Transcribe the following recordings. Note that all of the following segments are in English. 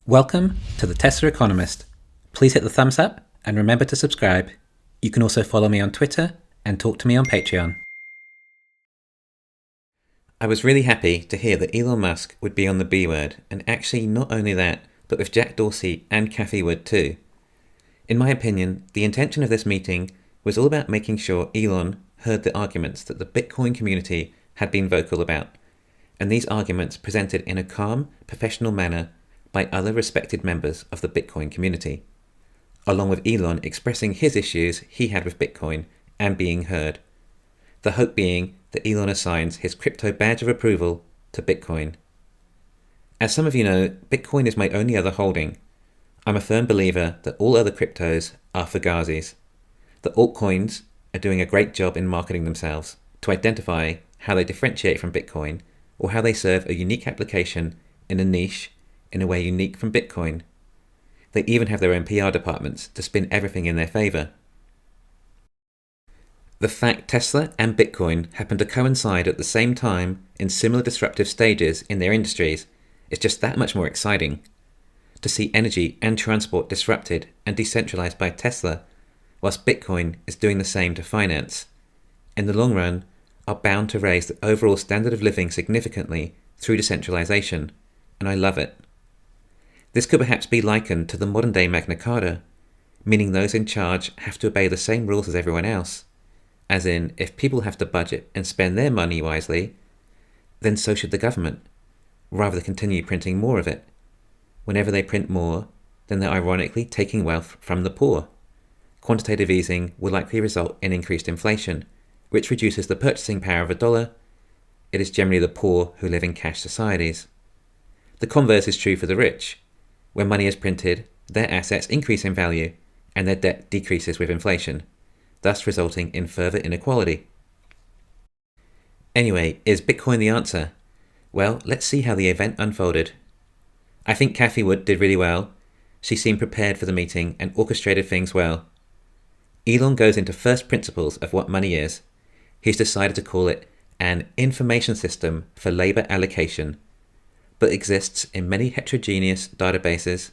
Welcome to the Tesla Economist. Please hit the thumbs up and remember to subscribe. You can also follow me on Twitter and talk to me on Patreon. I was really happy to hear that Elon Musk would be on the B word, and actually not only that, but with Jack Dorsey and Cathie Wood too. In my opinion, the intention of this meeting was all about making sure Elon heard the arguments that the Bitcoin community had been vocal about, and these arguments presented in a calm, professional manner by other respected members of the Bitcoin community, along with Elon expressing his issues he had with Bitcoin and being heard. The hope being that Elon assigns his crypto badge of approval to Bitcoin. As some of you know, Bitcoin is my only other holding. I'm a firm believer that all other cryptos are fugazis. The altcoins are doing a great job in marketing themselves to identify how they differentiate from Bitcoin or how they serve a unique application in a niche in a way unique from Bitcoin. They even have their own PR departments to spin everything in their favor. The fact Tesla and Bitcoin happen to coincide at the same time in similar disruptive stages in their industries is just that much more exciting. To see energy and transport disrupted and decentralized by Tesla, whilst Bitcoin is doing the same to finance, in the long run, are bound to raise the overall standard of living significantly through decentralization, and I love it. This could perhaps be likened to the modern-day Magna Carta, meaning those in charge have to obey the same rules as everyone else. As in, if people have to budget and spend their money wisely, then so should the government, rather than continue printing more of it. Whenever they print more, then they're ironically taking wealth from the poor. Quantitative easing will likely result in increased inflation, which reduces the purchasing power of a dollar. It is generally the poor who live in cash societies. The converse is true for the rich. When money is printed, their assets increase in value, and their debt decreases with inflation, thus resulting in further inequality. Anyway, is Bitcoin the answer? Well, let's see how the event unfolded. I think Cathie Wood did really well. She seemed prepared for the meeting and orchestrated things well. Elon goes into first principles of what money is. He's decided to call it an information system for labor allocation, but exists in many heterogeneous databases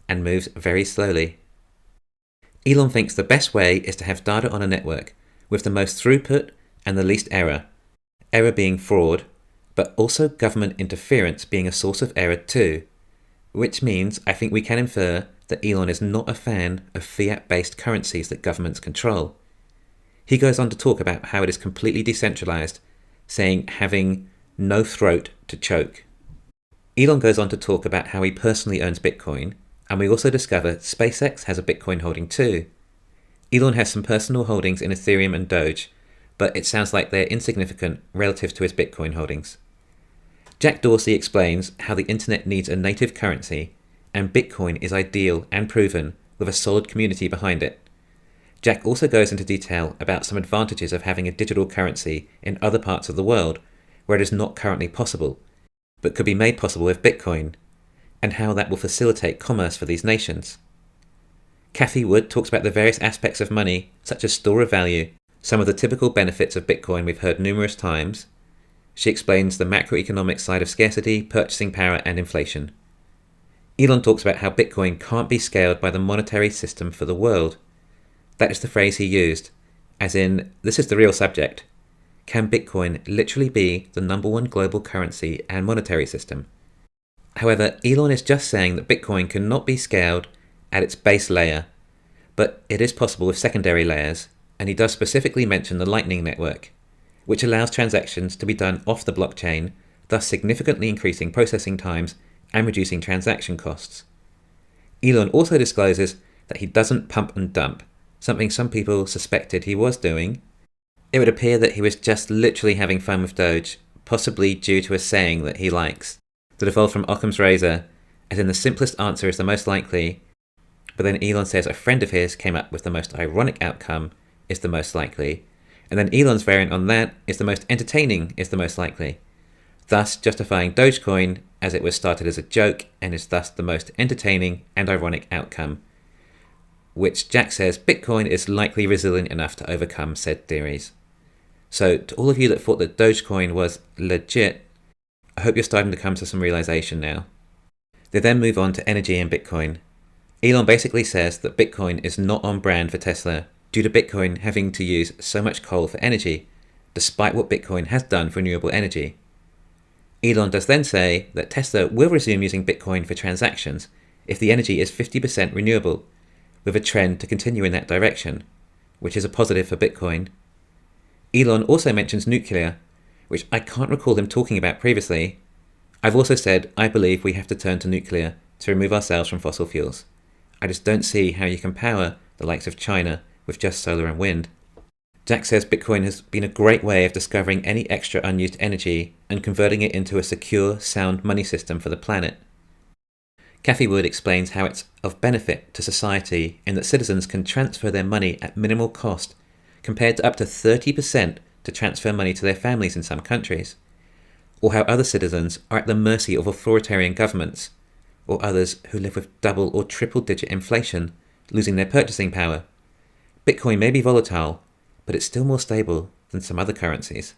and moves very slowly. Elon thinks the best way is to have data on a network with the most throughput and the least error being fraud, but also government interference being a source of error too, which means I think we can infer that Elon is not a fan of fiat-based currencies that governments control. He goes on to talk about how it is completely decentralized, saying having no throat to choke. Elon goes on to talk about how he personally owns Bitcoin, and we also discover SpaceX has a Bitcoin holding too. Elon has some personal holdings in Ethereum and Doge, but it sounds like they're insignificant relative to his Bitcoin holdings. Jack Dorsey explains how the internet needs a native currency, and Bitcoin is ideal and proven with a solid community behind it. Jack also goes into detail about some advantages of having a digital currency in other parts of the world where it is not currently possible, but could be made possible with Bitcoin, and how that will facilitate commerce for these nations. Cathie Wood talks about the various aspects of money, such as store of value, some of the typical benefits of Bitcoin we've heard numerous times. She explains the macroeconomic side of scarcity, purchasing power, and inflation. Elon talks about how Bitcoin can't be scaled by the monetary system for the world. That is the phrase he used, as in, this is the real subject. Can Bitcoin literally be the number one global currency and monetary system? However, Elon is just saying that Bitcoin cannot be scaled at its base layer, but it is possible with secondary layers, and he does specifically mention the Lightning Network, which allows transactions to be done off the blockchain, thus significantly increasing processing times and reducing transaction costs. Elon also discloses that he doesn't pump and dump, something some people suspected he was doing. It would appear that he was just literally having fun with Doge, possibly due to a saying that he likes, that evolved from Occam's razor, as in the simplest answer is the most likely, but then Elon says a friend of his came up with the most ironic outcome is the most likely, and then Elon's variant on that is the most entertaining is the most likely, thus justifying Dogecoin as it was started as a joke and is thus the most entertaining and ironic outcome, which Jack says Bitcoin is likely resilient enough to overcome said theories. So to all of you that thought that Dogecoin was legit, I hope you're starting to come to some realization now. They then move on to energy and Bitcoin. Elon basically says that Bitcoin is not on brand for Tesla due to Bitcoin having to use so much coal for energy, despite what Bitcoin has done for renewable energy. Elon does then say that Tesla will resume using Bitcoin for transactions if the energy is 50% renewable, with a trend to continue in that direction, which is a positive for Bitcoin. Elon also mentions nuclear, which I can't recall him talking about previously. I've also said I believe we have to turn to nuclear to remove ourselves from fossil fuels. I just don't see how you can power the likes of China with just solar and wind. Jack says Bitcoin has been a great way of discovering any extra unused energy and converting it into a secure, sound money system for the planet. Cathie Wood explains how it's of benefit to society in that citizens can transfer their money at minimal cost, compared to up to 30% to transfer money to their families in some countries, or how other citizens are at the mercy of authoritarian governments, or others who live with double or triple digit inflation, losing their purchasing power. Bitcoin may be volatile, but it's still more stable than some other currencies,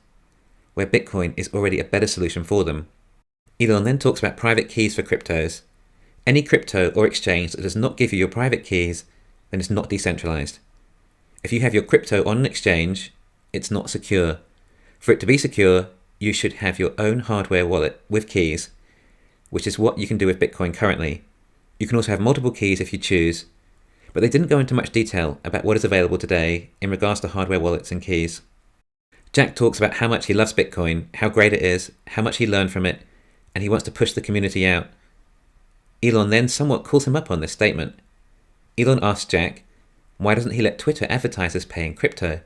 where Bitcoin is already a better solution for them. Elon then talks about private keys for cryptos. Any crypto or exchange that does not give you your private keys, then is not decentralized. If you have your crypto on an exchange, it's not secure. For it to be secure, you should have your own hardware wallet with keys, which is what you can do with Bitcoin currently. You can also have multiple keys if you choose, but they didn't go into much detail about what is available today in regards to hardware wallets and keys. Jack talks about how much he loves Bitcoin, how great it is, how much he learned from it, and he wants to push the community out. Elon then somewhat calls him up on this statement. Elon asks Jack, why doesn't he let Twitter advertisers pay in crypto?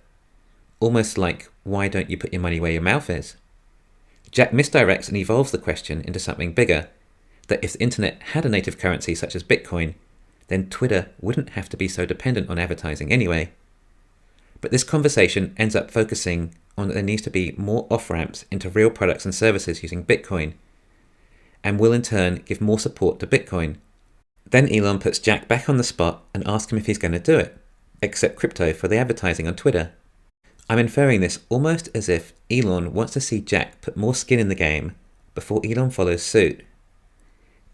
Almost like, why don't you put your money where your mouth is? Jack misdirects and evolves the question into something bigger, that if the internet had a native currency such as Bitcoin, then Twitter wouldn't have to be so dependent on advertising anyway. But this conversation ends up focusing on that there needs to be more off-ramps into real products and services using Bitcoin, and will in turn give more support to Bitcoin. Then Elon puts Jack back on the spot and asks him if he's going to do it, accept crypto for the advertising on Twitter. I'm inferring this almost as if Elon wants to see Jack put more skin in the game before Elon follows suit.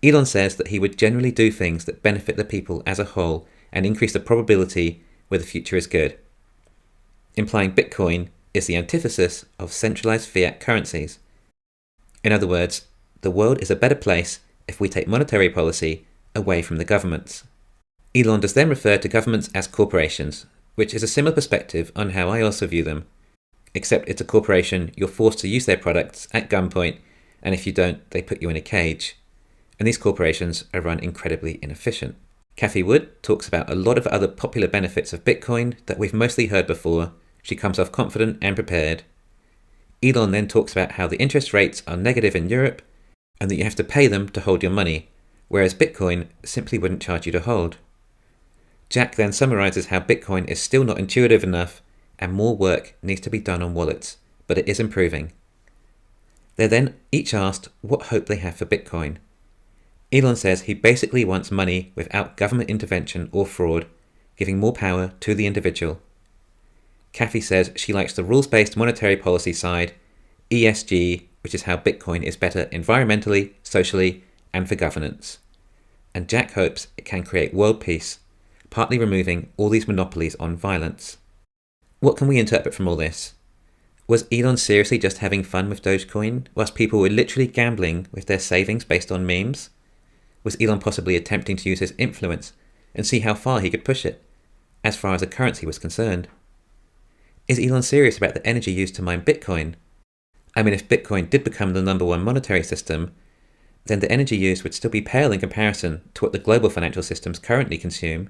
Elon says that he would generally do things that benefit the people as a whole and increase the probability where the future is good, implying Bitcoin is the antithesis of centralized fiat currencies. In other words, the world is a better place if we take monetary policy away from the governments. Elon does then refer to governments as corporations, which is a similar perspective on how I also view them, except it's a corporation you're forced to use their products at gunpoint, and if you don't, they put you in a cage. And these corporations are run incredibly inefficient. Cathie Wood talks about a lot of other popular benefits of Bitcoin that we've mostly heard before. She comes off confident and prepared. Elon then talks about how the interest rates are negative in Europe, and that you have to pay them to hold your money, whereas Bitcoin simply wouldn't charge you to hold. Jack then summarizes how Bitcoin is still not intuitive enough and more work needs to be done on wallets, but it is improving. They're then each asked what hope they have for Bitcoin. Elon says he basically wants money without government intervention or fraud, giving more power to the individual. Cathie says she likes the rules-based monetary policy side, ESG, which is how Bitcoin is better environmentally, socially, and for governance. And Jack hopes it can create world peace, partly removing all these monopolies on violence. What can we interpret from all this? Was Elon seriously just having fun with Dogecoin, whilst people were literally gambling with their savings based on memes? Was Elon possibly attempting to use his influence and see how far he could push it, as far as a currency was concerned? Is Elon serious about the energy used to mine Bitcoin? I mean, if Bitcoin did become the number one monetary system, then the energy used would still be pale in comparison to what the global financial systems currently consume.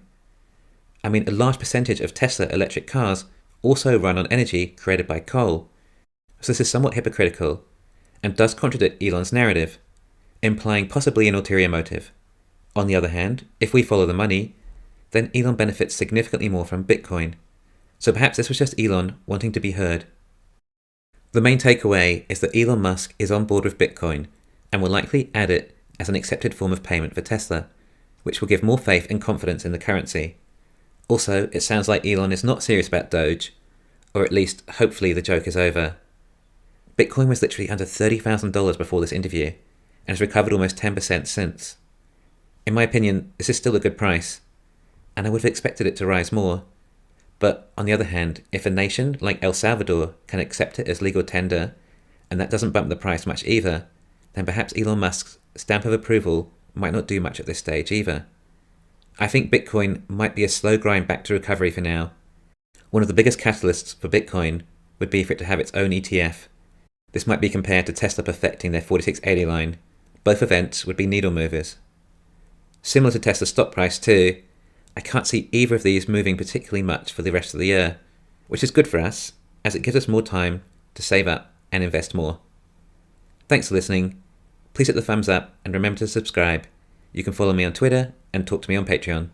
I mean, a large percentage of Tesla electric cars also run on energy created by coal. So this is somewhat hypocritical and does contradict Elon's narrative, implying possibly an ulterior motive. On the other hand, if we follow the money, then Elon benefits significantly more from Bitcoin. So perhaps this was just Elon wanting to be heard. The main takeaway is that Elon Musk is on board with Bitcoin and will likely add it as an accepted form of payment for Tesla, which will give more faith and confidence in the currency. Also, it sounds like Elon is not serious about Doge, or at least hopefully the joke is over. Bitcoin was literally under $30,000 before this interview and has recovered almost 10% since. In my opinion, this is still a good price, and I would have expected it to rise more. But on the other hand, if a nation like El Salvador can accept it as legal tender, and that doesn't bump the price much either, then perhaps Elon Musk's stamp of approval might not do much at this stage either. I think Bitcoin might be a slow grind back to recovery for now. One of the biggest catalysts for Bitcoin would be for it to have its own ETF. This might be compared to Tesla perfecting their 4680 line. Both events would be needle movers. Similar to Tesla's stock price too, I can't see either of these moving particularly much for the rest of the year, which is good for us, as it gives us more time to save up and invest more. Thanks for listening. Please hit the thumbs up and remember to subscribe. You can follow me on Twitter and talk to me on Patreon.